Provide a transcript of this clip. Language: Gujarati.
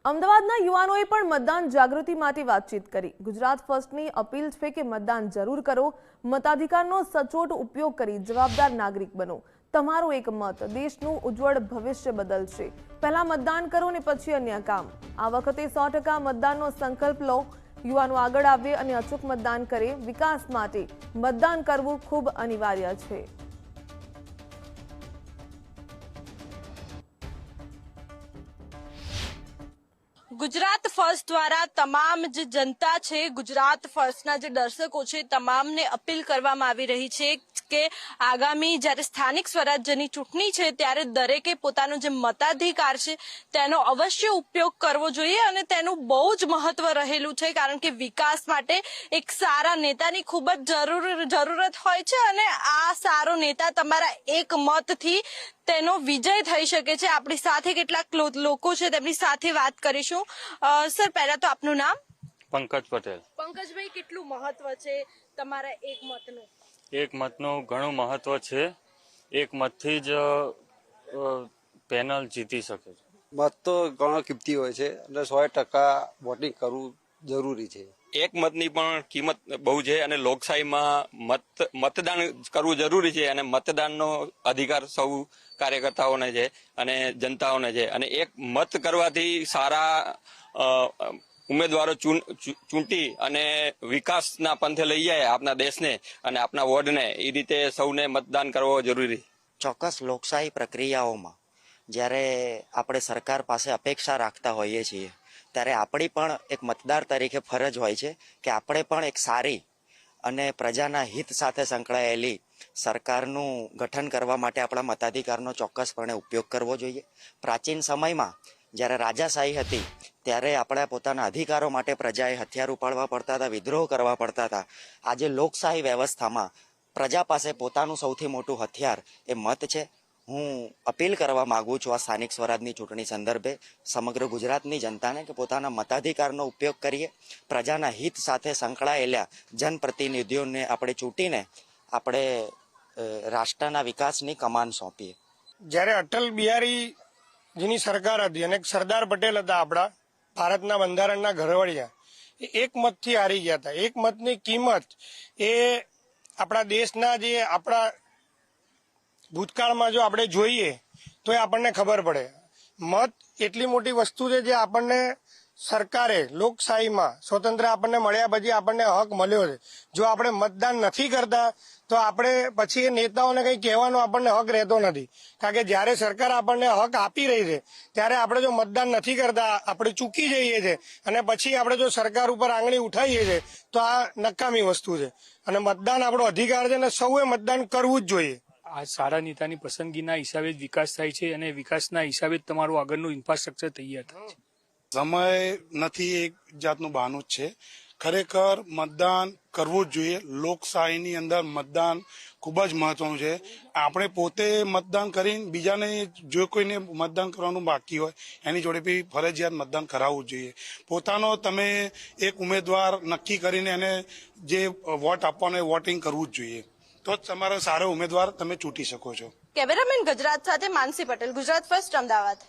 અમદાવાદના યુવાનોએ પણ મતદાન જાગૃતિ માટે વાતચીત કરી। ગુજરાત ફર્સ્ટની અપીલ છે કે મતદાન જરૂર કરો, મતાધિકારનો સચોટ ઉપયોગ કરી જવાબદાર નાગરિક બનો। તમારો એક મત દેશનું ઉજ્જવળ ભવિષ્ય બદલશે। પહેલા મતદાન કરો ને પછી અન્ય કામ। આ વખતે 100% મતદાનનો સંકલ્પ લો। યુવાનો આગળ આવે અને અચૂક મતદાન કરે। વિકાસ માટે મતદાન કરવું ખૂબ અનિવાર્ય છે। ગુજરાત ફર્સ્ટ દ્વારા તમામ જે જનતા છે, ગુજરાત ફર્સ્ટના જે દર્શકો છે, તમામને અપીલ કરવામાં આવી રહી છે કે આગામી જ્યારે સ્થાનિક સ્વરાજ્યની ચૂંટણી છે ત્યારે દરેકે પોતાનો જે મતાધિકાર છે તેનો અવશ્ય ઉપયોગ કરવો જોઈએ અને તેનું બહુ જ મહત્વ રહેલું છે, કારણ કે વિકાસ માટે એક સારા નેતાની ખૂબ જ જરૂરત હોય છે અને આ સારો નેતા તમારા એક મતથી તેનો વિજય થઈ શકે છે। આપણી સાથે કેટલાક લોકો છે, તેમની સાથે વાત કરીશું। સર, પહેલા તો આપનું નામ? પંકજ પટેલ। પંકજભાઈ, કેટલું મહત્વ છે તમારા એક મતનું? એક મતનું ઘણું મહત્વ છે। એક મતથી જ પેનલ જીતી શકે છે। મત તો ઘણો કિંમતી હોય છે અને 100% વોટિંગ કરવું જરૂરી છે। એક મતની પણ કિંમત બહુ છે અને લોકશાહીમાં મતદાન કરવું જરૂરી છે અને મતદાનનો અધિકાર સૌ કાર્યકર્તાઓને છે અને જનતાઓને છે અને એક મત કરવાથી સારા ઉમેદવારો ચૂંટી અને વિકાસના પંથે લઈ જાય આપણા દેશને અને આપણા વોર્ડને। એ રીતે સૌને મતદાન કરવો જરૂરી। ચોક્કસ લોકશાહી પ્રક્રિયાઓમાં જ્યારે આપણે સરકાર પાસે અપેક્ષા રાખતા હોઈએ છીએ ત્યારે આપણી પણ એક મતદાર તરીકે ફરજ હોય છે કે આપણે પણ એક સારી અને પ્રજાના હિત સાથે સંકળાયેલી સરકારનું ગઠન કરવા માટે આપણા મતાધિકારનો ચોક્કસપણે ઉપયોગ કરવો જોઈએ। પ્રાચીન સમયમાં જ્યારે રાજાશાહી હતી ત્યારે આપણે પોતાના અધિકારો માટે પ્રજાએ હથિયાર ઉપાડવા પડતા હતા, વિદ્રોહ કરવા પડતા હતા। આજે લોકશાહી વ્યવસ્થામાં પ્રજા પાસે પોતાનું સૌથી મોટું હથિયાર એ મત છે। હું અપીલ કરવા માંગુ છું આ સ્થાનિક સ્વરાજની ચૂંટણી સંદર્ભે સમગ્ર ગુજરાતની જનતાને કે પોતાના મતાધિકારનો ઉપયોગ કરીએ। પ્રજાના હિત સાથે સંકળાયેલા જનપ્રતિનિધિઓને આપણે ચૂંટીને આપણે રાષ્ટ્રના વિકાસની કમાન સોંપીએ। જ્યારે અટલ બિહારીજીની સરકાર હતી અને સરદાર પટેલ હતા આપણા ભારતના બંધારણના ઘરવડિયા, એ એક મતથી હારી ગયા હતા। એક મતની કિંમત એ આપણા દેશના જે આપણા ભૂતકાળમાં જો આપણે જોઈએ તો એ આપણને ખબર પડે। મત એટલી મોટી વસ્તુ છે જે આપણને સરકારે લોકશાહીમાં સ્વતંત્ર આપણને મળ્યા પછી આપણને હક મળ્યો છે। જો આપણે મતદાન નથી કરતા તો આપણે પછી એ નેતાઓને કંઈ કહેવાનો આપણને હક રહેતો નથી, કારણ કે જ્યારે સરકાર આપણને હક આપી રહી છે ત્યારે આપણે જો મતદાન નથી કરતા, આપણે ચૂકી જઈએ છીએ અને પછી આપણે જો સરકાર ઉપર આંગળી ઉઠાવીએ છીએ તો આ નકામી વસ્તુ છે અને મતદાન આપણો અધિકાર છે અને સૌએ મતદાન કરવું જ જોઈએ। આ સારા નેતાની પસંદગીના હિસાબે જ વિકાસ થાય છે અને વિકાસના હિસાબે જ તમારું આગળનું ઇન્ફ્રાસ્ટ્રક્ચર તૈયાર થાય છે। સમય નથી એક જાતનું બહાનું જ છે। ખરેખર મતદાન કરવું જ જોઈએ। લોકશાહીની અંદર મતદાન ખૂબ જ મહત્વનું છે। આપણે પોતે મતદાન કરીને બીજાને જો કોઈને મતદાન કરવાનું બાકી હોય એની જોડે બી ફરજિયાત મતદાન કરાવવું જ જોઈએ। પોતાનો તમે એક ઉમેદવાર નક્કી કરીને એને જે વોટ આપવાનો એ વોટિંગ કરવું જ જોઈએ, તો જ તમારો સારો ઉમેદવાર તમે ચૂંટી શકો છો। કેમેરામેન ગુજરાત સાથે માનસી પટેલ, ગુજરાત ફર્સ્ટ, અમદાવાદ।